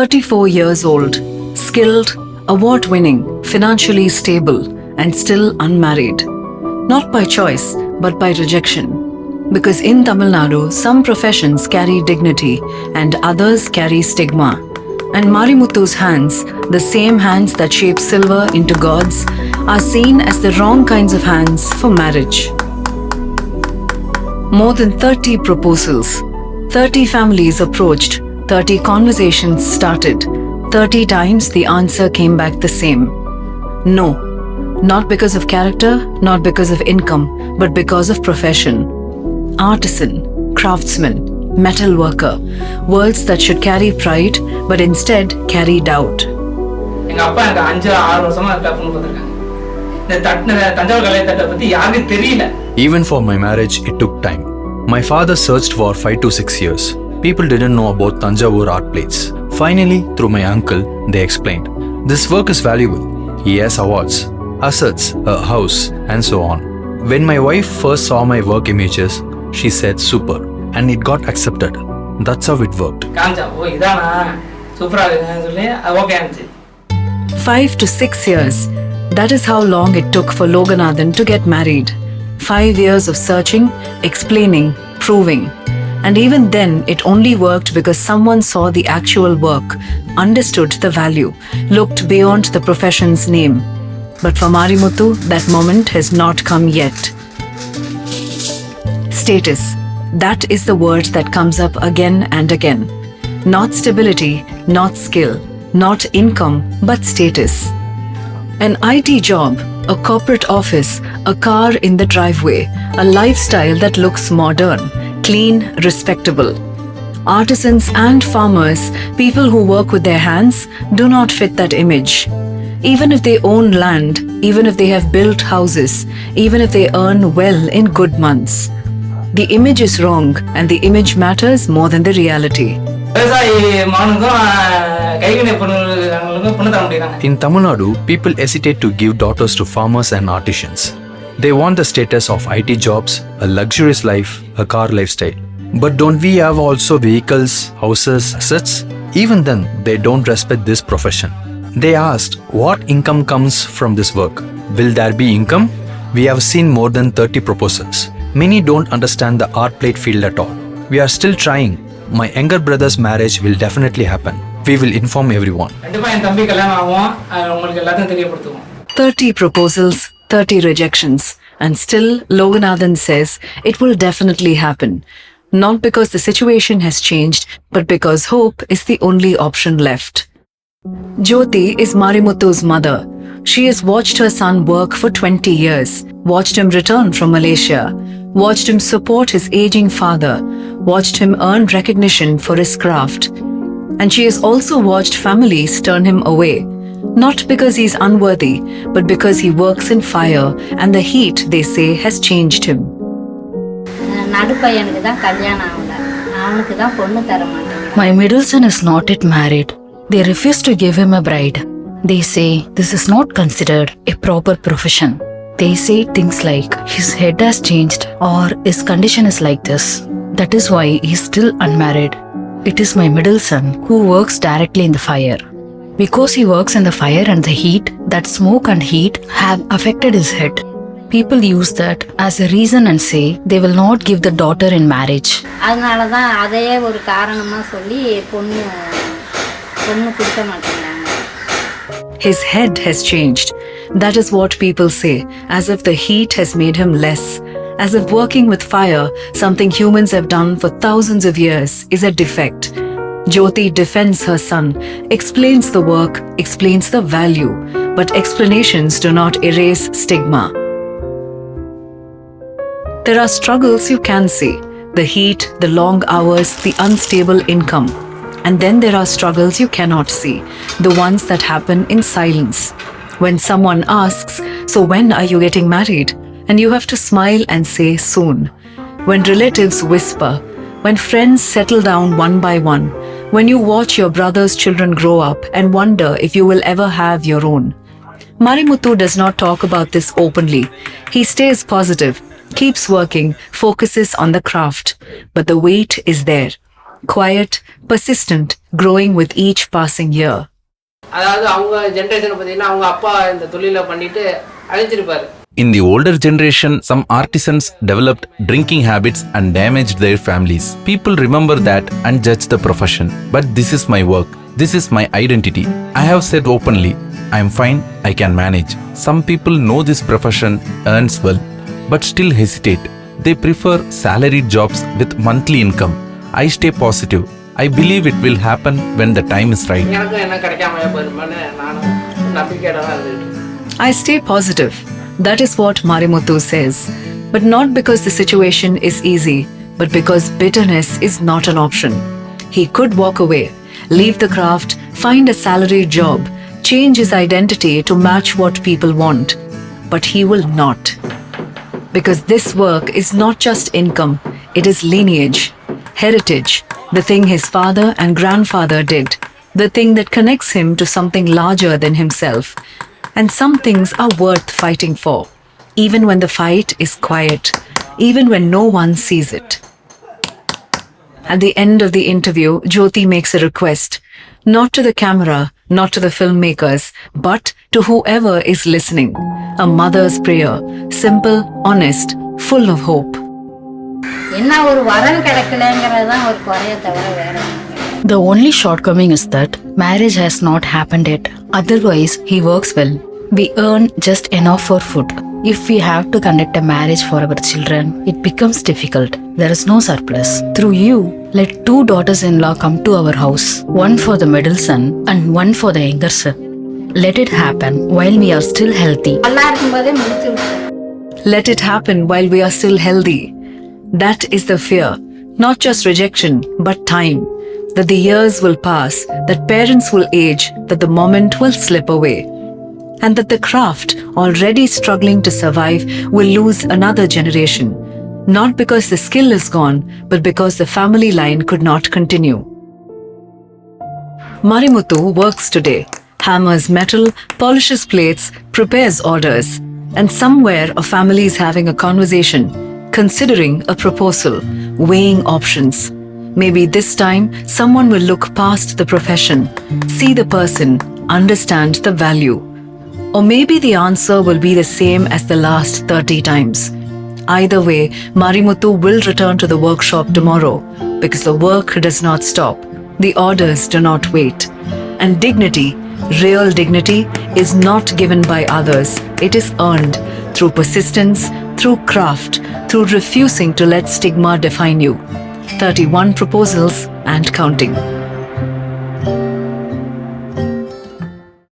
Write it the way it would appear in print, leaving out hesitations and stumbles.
34 years old, skilled, award-winning, financially stable, and still unmarried. Not by choice, but by rejection. Because in Tamil Nadu, some professions carry dignity and others carry stigma. And Marimuthu's hands, the same hands that shape silver into gods, are seen as the wrong kinds of hands for marriage. More than 30 proposals, 30 families approached, 30 conversations started, 30 times the answer came back the same. No, not because of character, not because of income, but because of profession. Artisan, craftsman, metal worker, words that should carry pride but instead carry doubt. எங்க அப்பா எனக்கு 5-6 வருஷமா இருக்க பொண்ணு பார்த்திருக்காங்க. இந்த தஞ்சாவூர் கலை தட்டை பத்தி யாருக்கும் தெரியல. Even for my marriage, it took time. My father searched for 5 to 6 years. People didn't know about Tanjavur art plates. Finally, through my uncle, they explained. This work is valuable. He has awards, assets, a house, and so on. When my wife first saw my work images, she said super, and it got accepted. That's how it worked. 5 to 6 years. That is how long it took for Loganathan to get married. 5 years of searching, explaining, proving. And even then, it only worked because someone saw the actual work, understood the value, looked beyond the profession's name. But for Marimuthu, that moment has not come yet. Status. That is the word that comes up again and again. Not stability, not skill, not income, but status. An IT job, a corporate office, a car in the driveway, a lifestyle that looks modern, clean, respectable. Artisans and farmers, people who work with their hands, do not fit that image. Even if they own land, even if they have built houses, even if they earn well in good months. The image is wrong and the image matters more than the reality. In Tamil Nadu, people hesitate to give daughters to farmers and artisans. They want the status of IT jobs, a luxurious life, a car lifestyle. But don't we have also vehicles, houses, assets? Even then, they don't respect this profession. They asked, what income comes from this work? Will there be income? We have seen more than 30 proposals. Many don't understand the art plate field at all. We are still trying. My younger brother's marriage will definitely happen. We will inform everyone. 30 proposals, 30 rejections, and still Loganathan says it will definitely happen. Not because the situation has changed, but because hope is the only option left. Jyoti is Marimuthu's mother. She has watched her son work for 20 years, watched him return from Malaysia, watched him support his aging father, watched him earn recognition for his craft. And she has also watched families turn him away, not because he's unworthy, but because he works in fire and the heat, they say, has changed him. My middle son is not yet married. They refuse to give him a bride. They say this is not considered a proper profession. They say things like his head has changed or his condition is like this. That is why he is still unmarried. It is my middle son who works directly in the fire. Because he works in the fire and the heat, that smoke and heat have affected his head. People use that as a reason and say they will not give the daughter in marriage. His head has changed. That is what people say, as if the heat has made him less. As if working with fire, something humans have done for thousands of years, is a defect. Jyoti defends her son, explains the work, explains the value, but explanations do not erase stigma. There are struggles you can see, the heat, the long hours, the unstable income. And then there are struggles you cannot see, the ones that happen in silence. When someone asks, so when are you getting married? And you have to smile and say soon. When relatives whisper, when friends settle down one by one, when you watch your brother's children grow up and wonder if you will ever have your own. Marimuthu does not talk about this openly. He stays positive, keeps working, focuses on the craft. But the weight is there. quiet, persistent, growing with each passing year. அதாவது அவங்க generation பார்த்தீங்கன்னா அவங்க அப்பா இந்த தொழிலை பண்ணிட்டு அழிஞ்சிருப்பாரு. In the older generation, some artisans developed drinking habits and damaged their families. People remember that and judge the profession. But this is my work. This is my identity. I have said openly, I am fine, I can manage. Some people know this profession earns well, but still hesitate. They prefer salaried jobs with monthly income. I stay positive. I believe it will happen when the time is right. எனக்கும் என்ன கிடைக்காம போயிருமான்னு நானும் நம்பிக்கையோட தான் இருந்துட்டு. I stay positive. That is what Marimuthu says. But not because the situation is easy, but because bitterness is not an option. He could walk away, leave the craft, find a salaried job, change his identity to match what people want. But he will not. Because this work is not just income, it is lineage, heritage, the thing his father and grandfather did, the thing that connects him to something larger than himself. And some things are worth fighting for, even when the fight is quiet, even when no one sees it. At the end of the interview, Jyoti makes a request, not to the camera, not to the filmmakers, but to whoever is listening. A mother's prayer, simple, honest, full of hope. என்ன ஒரு வரன் கிடைக்கலங்கிறது தான் ஒரு குறைய தவிர வேற. The only shortcoming is that marriage has not happened yet. Otherwise, he works well. We earn just enough for food. If we have to conduct a marriage for our children, it becomes difficult. There is no surplus. Through you, let 2 daughters-in-law come to our house. One for the middle son and one for the younger son. Let it happen while we are still healthy. நல்லா இருக்கும்போதே முடிச்சு விட்டு. Let it happen while we are still healthy. That is the fear, not just rejection, but time. That the years will pass, that parents will age, that the moment will slip away. And that the craft, already struggling to survive, will lose another generation. Not because the skill is gone, but because the family line could not continue. Marimuthu works today, hammers metal, polishes plates, prepares orders. And somewhere a family is having a conversation, considering a proposal, weighing options. Maybe this time someone will look past the profession, see the person, understand the value. Or maybe the answer will be the same as the last 30 times. Either way, Marimuthu will return to the workshop tomorrow because the work does not stop. The orders do not wait. And dignity, real dignity, is not given by others. It is earned through persistence, through craft, through refusing to let stigma define you. 31 proposals and counting.